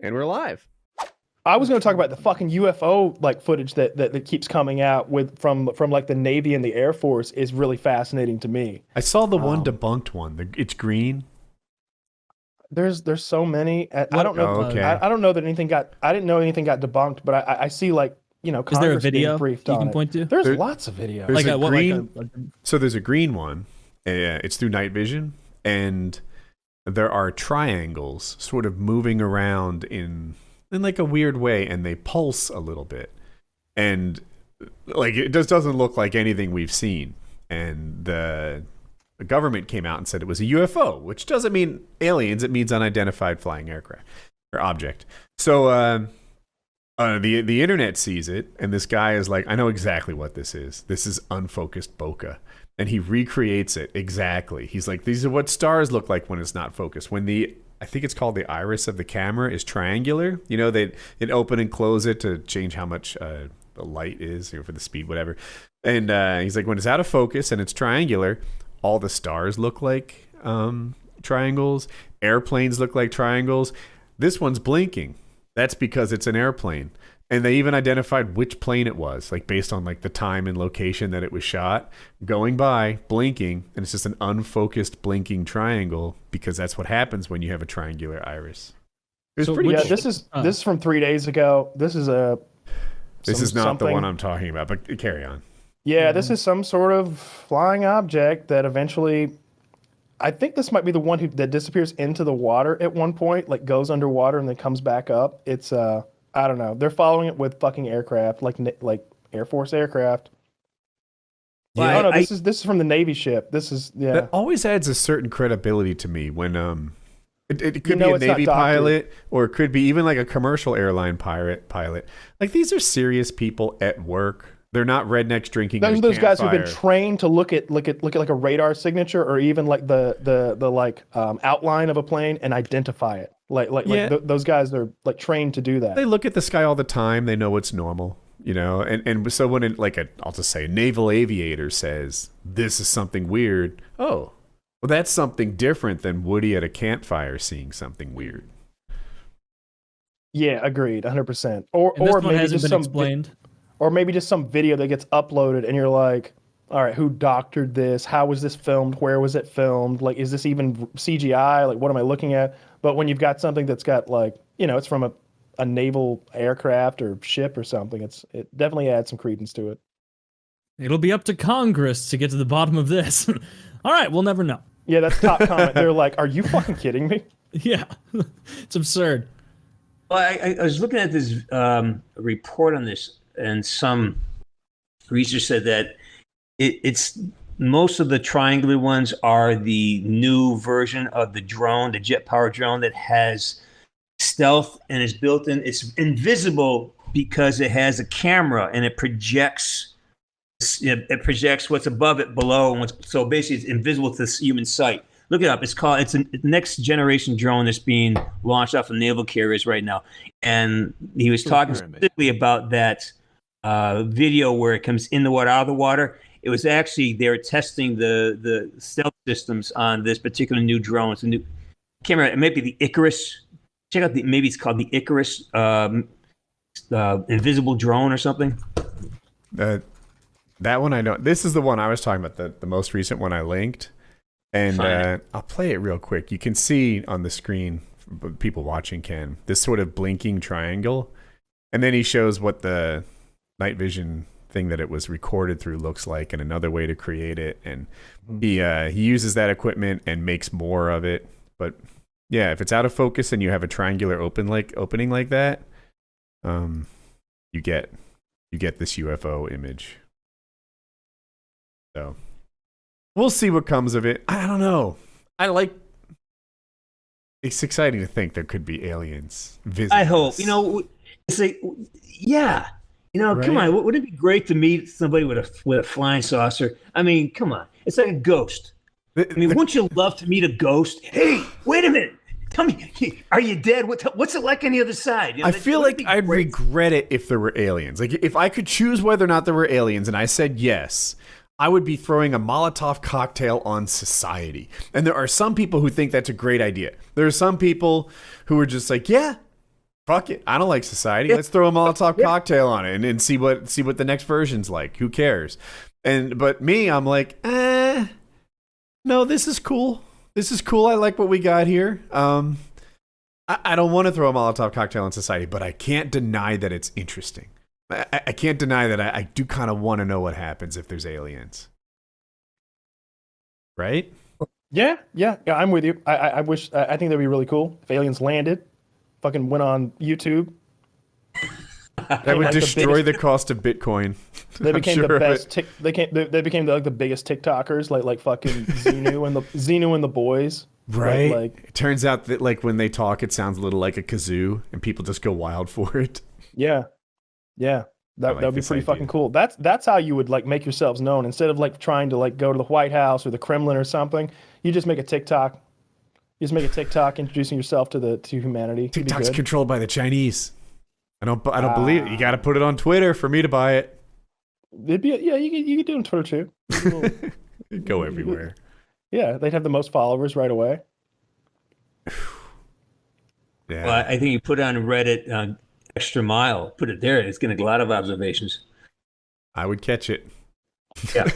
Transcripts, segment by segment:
And we're live. I was going to talk about the fucking UFO like footage that keeps coming out from like the Navy and the Air Force is really fascinating to me. I saw the one debunked one. It's green. There's so many. I don't know. okay. I don't know that anything got. I didn't know anything got debunked, but I see like Congress is there a video being briefed you on can it. point to? There's lots of videos. There's Like a what, green. like So there's a green one. It's through night vision, and there are triangles sort of moving around in like a weird way, and they pulse a little bit, and like it just doesn't look like anything we've seen. And the government came out and said it was a UFO, which doesn't mean aliens; it means unidentified flying aircraft or object. So the internet sees it, and this guy is like, "I know exactly what this is. This is unfocused bokeh." And he recreates it exactly. He's like, "These are what stars look like when it's not focused. When I think it's called the iris of the camera is triangular. You know, they'd open and close it to change how much the light is, for the speed, whatever." And he's like, when it's out of focus and it's triangular, all the stars look like triangles. Airplanes look like triangles. This one's blinking. That's because it's an airplane. And they even identified which plane it was, like based on like the time and location that it was shot, going by, blinking, and it's just an unfocused blinking triangle because that's what happens when you have a triangular iris. It was pretty. Yeah, this is from 3 days ago. This is not the one I'm talking about, but carry on. Yeah, this is some sort of flying object that eventually, I think this might be the one that disappears into the water at one point, like goes underwater and then comes back up. It's I don't know. They're following it with fucking aircraft, like Air Force aircraft. Yeah, no, this is from the Navy ship. This is That always adds a certain credibility to me when it could be a it's Navy not pilot, or it could be even like a commercial airline pilot. Like, these are serious people at work. They're not rednecks drinking. Those are those guys who've been campfire. trained to look at like a radar signature or even like the outline of a plane and identify it. Those guys are like trained to do that. They look at the sky all the time. They know what's normal, and so when I'll just say a naval aviator says this is something weird. Oh, well, that's something different than Woody at a campfire seeing something weird. Yeah, agreed, 100%. Or maybe hasn't just been explained. Or maybe just some video that gets uploaded and you're like, all right, who doctored this? How was this filmed? Where was it filmed? Like, is this even CGI? Like, what am I looking at? But when you've got something that's got like, it's from a naval aircraft or ship or something, it definitely adds some credence to it. It'll be up to Congress to get to the bottom of this. All right, we'll never know. Yeah, that's top comment. They're like, are you fucking kidding me? Yeah, it's absurd. Well, I was looking at this report on this, and some research said that it's most of the triangular ones are the new version of the drone, the jet-powered drone that has stealth and is built in. It's invisible because it has a camera and it projects. It projects what's above it, below, and so basically it's invisible to human sight. Look it up. It's a next generation drone that's being launched off of naval carriers right now. And he was talking specifically about that video where it comes in the water, out of the water. It was actually they were testing the stealth systems on this particular new drone. It's a new camera. It might be the Icarus. Check out maybe it's called the Icarus invisible drone or something. That one I don't. This is the one I was talking about, the most recent one I linked. And I'll play it real quick. You can see on the screen, people watching can, this sort of blinking triangle. And then he shows what the night vision thing that it was recorded through looks like and another way to create it. And he uses that equipment and makes more of it. But yeah, if it's out of focus and you have a triangular opening like that, you get this UFO image. So we'll see what comes of it. I don't know. It's exciting to think there could be aliens visiting I hope. us. It's like, yeah. Right? Come on. Wouldn't it be great to meet somebody with a flying saucer? I mean, come on. It's like a ghost. Wouldn't you love to meet a ghost? Hey, wait a minute. Tell me, are you dead? What's it like on the other side? I feel like I'd regret it if there were aliens. Like, if I could choose whether or not there were aliens and I said yes, I would be throwing a Molotov cocktail on society. And there are some people who think that's a great idea. There are some people who are just like, yeah, fuck it. I don't like society. Let's throw a Molotov cocktail on it and see what the next version's like. Who cares? But me, I'm like, no, this is cool. This is cool. I like what we got here. I don't want to throw a Molotov cocktail on society, but I can't deny that it's interesting. I can't deny that I do kind of want to know what happens if there's aliens. Right? Yeah, I'm with you. I think that'd be really cool if aliens landed, fucking went on YouTube. That would destroy the cost of Bitcoin. They became the best. They became the biggest TikTokers, like fucking Xenu and the boys. Right. Like, it turns out that like when they talk, it sounds a little like a kazoo, and people just go wild for it. Yeah. That would be pretty fucking cool. That's how you would like make yourselves known. Instead of like trying to like go to the White House or the Kremlin or something, you just make a TikTok. You just make a TikTok introducing yourself to humanity. TikTok's controlled by the Chinese. I don't believe it. You got to put it on Twitter for me to buy it. It'd be you could do it on Twitter too. It'd go everywhere. Yeah, they'd have the most followers right away. Yeah. Well, I think you put on Reddit extra mile, put it there. It's going to get a lot of observations. I would catch it. Yeah.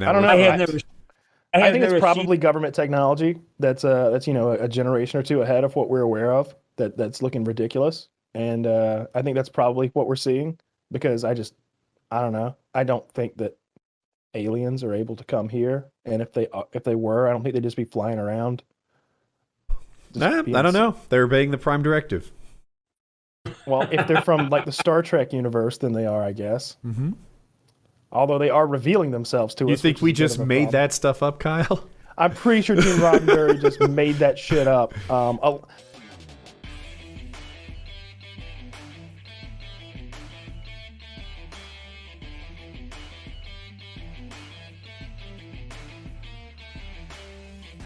I don't know. I think it's probably seen... government technology that's a generation or two ahead of what we're aware of. That's looking ridiculous, and I think that's probably what we're seeing because I don't know. I don't think that aliens are able to come here, and if they were, I don't think they'd just be flying around. I don't know. They're obeying the Prime Directive. Well, if they're from like the Star Trek universe, then they are, I guess. Mm-hmm. Although they are revealing themselves to us. You think we just made that stuff up, Kyle? I'm pretty sure Gene Roddenberry just made that shit up.